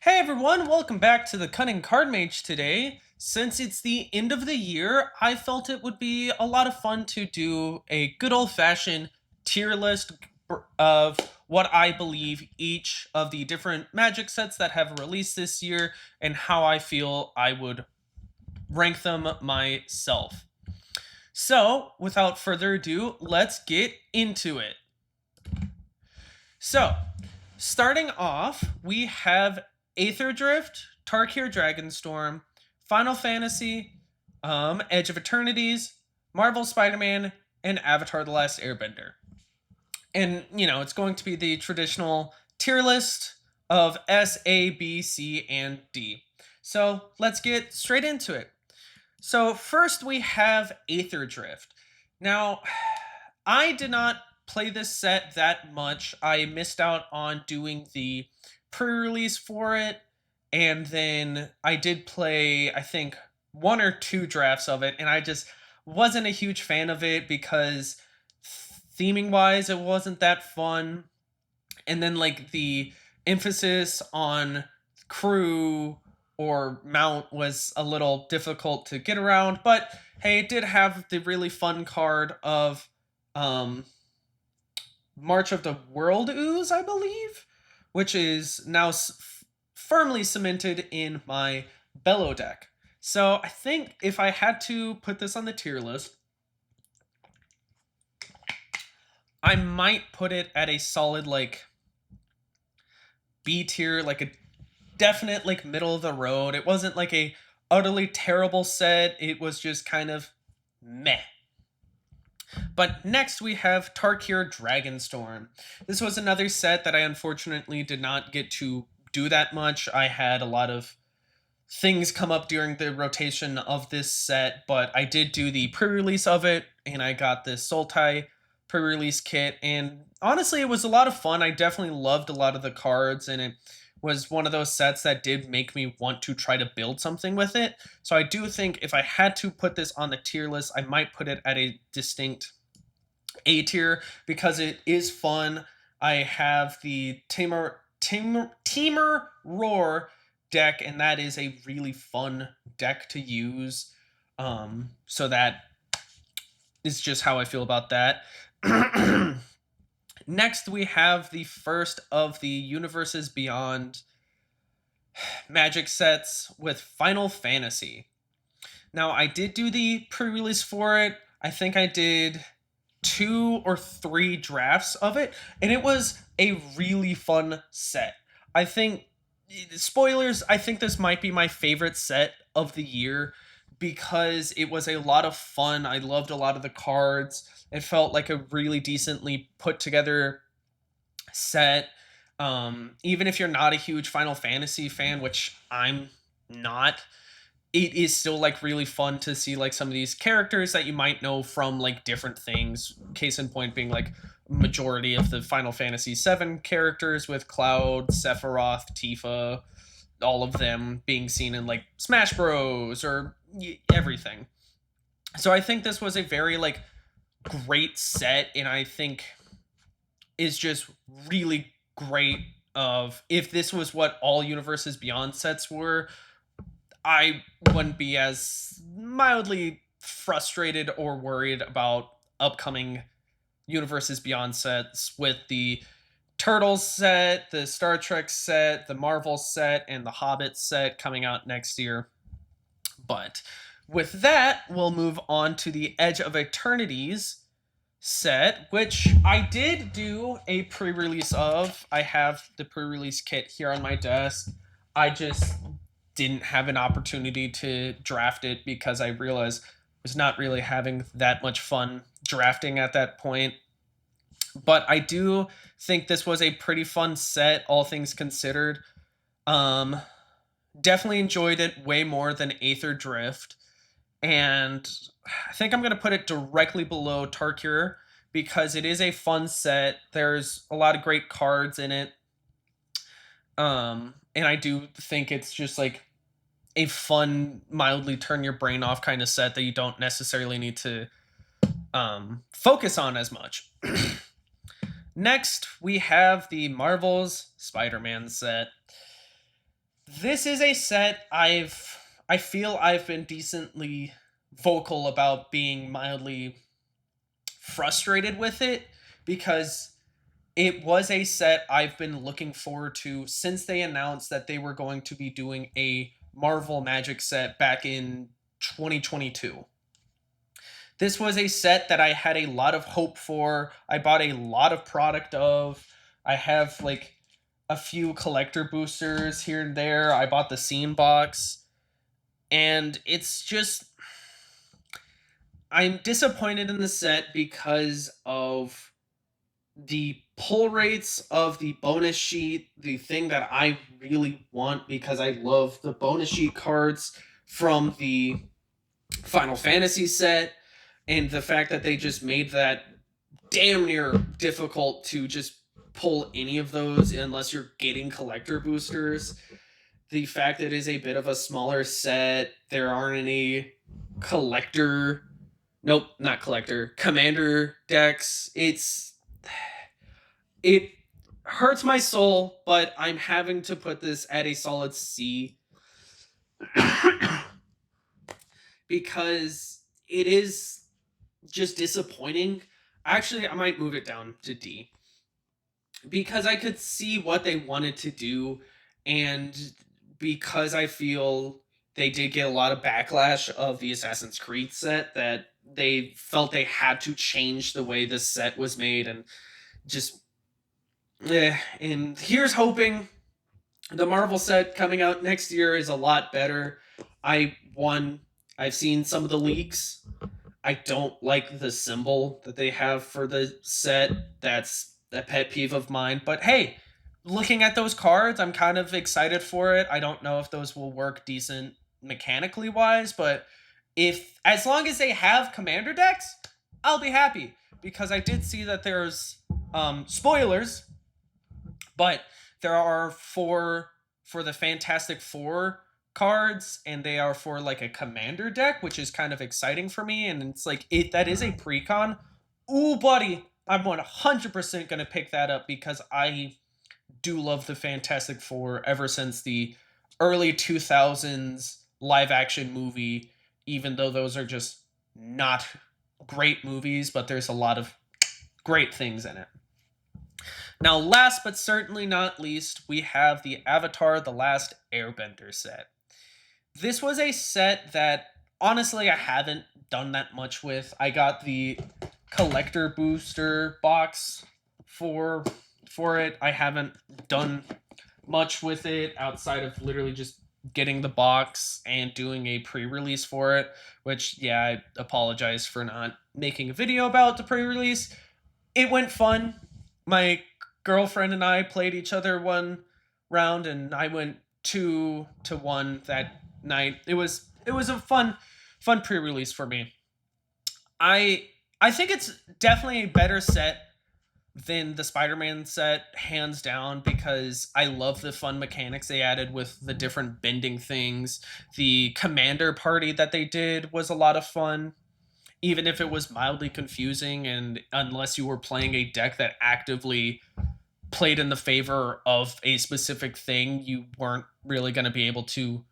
Hey everyone, welcome back to the Cunning Card Mage today. Since it's the end of the year, I felt it would be a lot of fun to do a good old fashioned tier list of what I believe each of the different magic sets that have released this year and how I feel I would rank them myself. So, without further ado, let's get into it. So, starting off, we have Aether Drift, Tarkir Dragonstorm, Final Fantasy, Edge of Eternities, Marvel Spider-Man, and Avatar The Last Airbender. And, it's going to be the traditional tier list of S, A, B, C, and D. So let's get straight into it. So first we have Aether Drift. Now, I did not play this set that much. I missed out on doing the pre-release for it, and then I did play, I think, one or two drafts of it, and I just wasn't a huge fan of it because theming wise it wasn't that fun. And then like the emphasis on crew or mount was a little difficult to get around, but hey, it did have the really fun card of um March of the World Ooze, I believe, which is now firmly cemented in my Bellow deck. So I think if I had to put this on the tier list, I might put it at a solid like B tier, like a definite like middle of the road. It wasn't like a utterly terrible set. It was just kind of meh. But next we have Tarkir Dragonstorm. This was another set that I unfortunately did not get to do that much. I had a lot of things come up during the rotation of this set, but I did do the pre-release of it, and I got this Sultai pre-release kit, and honestly it was a lot of fun. I definitely loved a lot of the cards, and it was one of those sets that did make me want to try to build something with it. So I do think if I had to put this on the tier list, I might put it at a distinct A tier because it is fun. I have the Teamer Roar deck, and that is a really fun deck to use. So that is just how I feel about that. Next, we have the first of the Universes Beyond Magic sets with Final Fantasy. Now, I did do the pre-release for it. I think I did 2 or 3 drafts of it, and it was a really fun set. I think, spoilers, I think this might be my favorite set of the year because it was a lot of fun. I loved a lot of the cards. It felt like a really decently put together set. Even if you're not a huge Final Fantasy fan, which I'm not, it is still like really fun to see like some of these characters that you might know from like different things. Case in point being like majority of the Final Fantasy VII characters with Cloud, Sephiroth, Tifa, all of them being seen in like Smash Bros or everything. So I think this was a very like great set, and I think is just really great. Of if this was what all Universes Beyond sets were, I wouldn't be as mildly frustrated or worried about upcoming Universes Beyond sets with the Turtles set, the Star Trek set, the Marvel set, and the Hobbit set coming out next year. But with that, we'll move on to the Edge of Eternities set, which I did do a pre-release of. I have the pre-release kit here on my desk. I just didn't have an opportunity to draft it because I realized I was not really having that much fun drafting at that point. But I do think this was a pretty fun set, all things considered. Um, Definitely enjoyed it way more than Aether Drift. And I think I'm going to put it directly below Tarkir because it is a fun set. There's a lot of great cards in it. And I do think it's just like a fun, mildly turn your brain off kind of set that you don't necessarily need to focus on as much. Next, we have the Marvel's Spider-Man set. This is a set I feel I've been decently vocal about being mildly frustrated with it, because it was a set I've been looking forward to since they announced that they were going to be doing a Marvel Magic set back in 2022. This was a set that I had a lot of hope for. I bought a lot of product of. I have like a few collector boosters here and there. I bought the scene box, and it's just I'm disappointed in the set because of the pull rates of the bonus sheet, the thing that I really want because I love the bonus sheet cards from the Final Fantasy set, and the fact that they just made that damn near difficult to just pull any of those unless you're getting collector boosters. The fact that it is a bit of a smaller set, there aren't any collector, nope, not collector, commander decks. It hurts my soul, but I'm having to put this at a solid C because it is just disappointing. Actually, I might move it down to D because I could see what they wanted to do, and because I feel they did get a lot of backlash of the Assassin's Creed set, that they felt they had to change the way this set was made, and just and here's hoping the Marvel set coming out next year is a lot better. I've seen some of the leaks. I don't like the symbol that they have for the set. That's a pet peeve of mine. But hey, looking at those cards, I'm kind of excited for it. I don't know if those will work decent mechanically wise, but if as long as they have commander decks, I'll be happy, because I did see that there's spoilers, but there are four for the Fantastic Four cards, and they are for like a commander deck, which is kind of exciting for me. And it's like it that is a precon. Ooh, buddy, I'm 100% gonna pick that up because I do love the Fantastic Four ever since the early 2000s live action movie. Even though those are just not great movies, but there's a lot of great things in it. Now, last but certainly not least, we have the Avatar The Last Airbender set. This was a set that honestly I haven't done that much with. I got the collector booster box for it. I haven't done much with it outside of literally just getting the box and doing a pre-release for it, which yeah, I apologize for not making a video about the pre-release. It went fun. My girlfriend and I played each other one round, and I went 2-1 that night. It was a fun pre-release for me. I think it's definitely a better set than the Spider-Man set, hands down, because I love the fun mechanics they added with the different bending things. The commander party that they did was a lot of fun, even if it was mildly confusing, and unless you were playing a deck that actively played in the favor of a specific thing, you weren't really going to be able to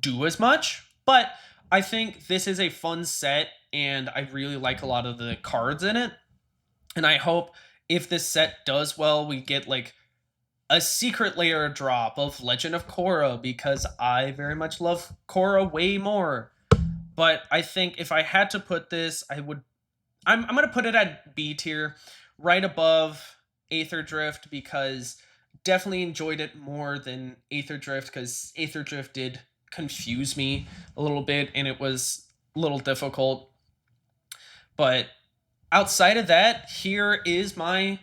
do as much. But I think this is a fun set, and I really like a lot of the cards in it. And I hope if this set does well, we get like a secret layer drop of Legend of Korra, because I very much love Korra way more. But I think if I had to put this, I'm gonna put it at B tier, right above Aether Drift, because definitely enjoyed it more than Aether Drift, because Aether Drift did confuse me a little bit and it was a little difficult. But outside of that, here is my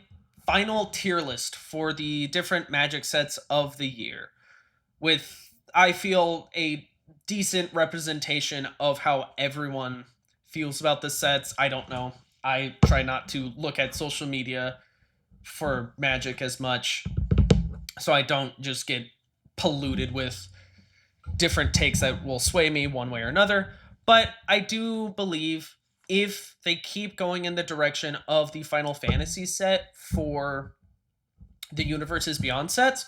final tier list for the different Magic sets of the year, with I feel a decent representation of how everyone feels about the sets. I don't know. I try not to look at social media for Magic as much, so I don't just get polluted with different takes that will sway me one way or another. But I do believe if they keep going in the direction of the Final Fantasy set for the Universes Beyond sets,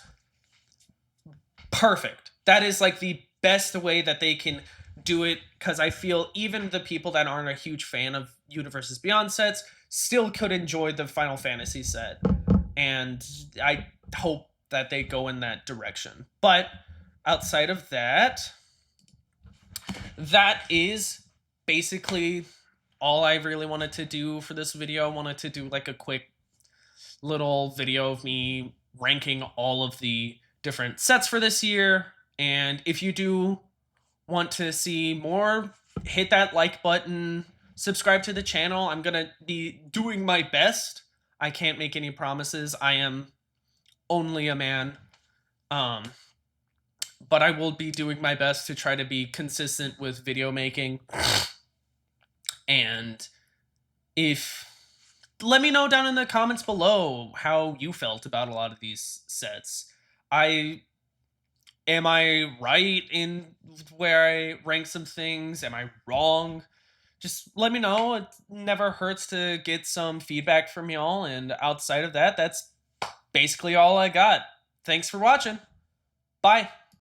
perfect. that is like the best way that they can do it, because I feel even the people that aren't a huge fan of Universes Beyond sets still could enjoy the Final Fantasy set. And I hope that they go in that direction. But outside of that, that is basically all I really wanted to do for this video. I wanted to do like a quick little video of me ranking all of the different sets for this year. And if you do want to see more, hit that like button, subscribe to the channel. I'm going to be doing my best. I can't make any promises. I am only a man. Um, but I will be doing my best to try to be consistent with video making. And if let me know down in the comments below how you felt about a lot of these sets. I Am I right in where I rank some things? Am I wrong? Just let me know. It never hurts to get some feedback from y'all. And outside of that, that's basically all I got. Thanks for watching. Bye.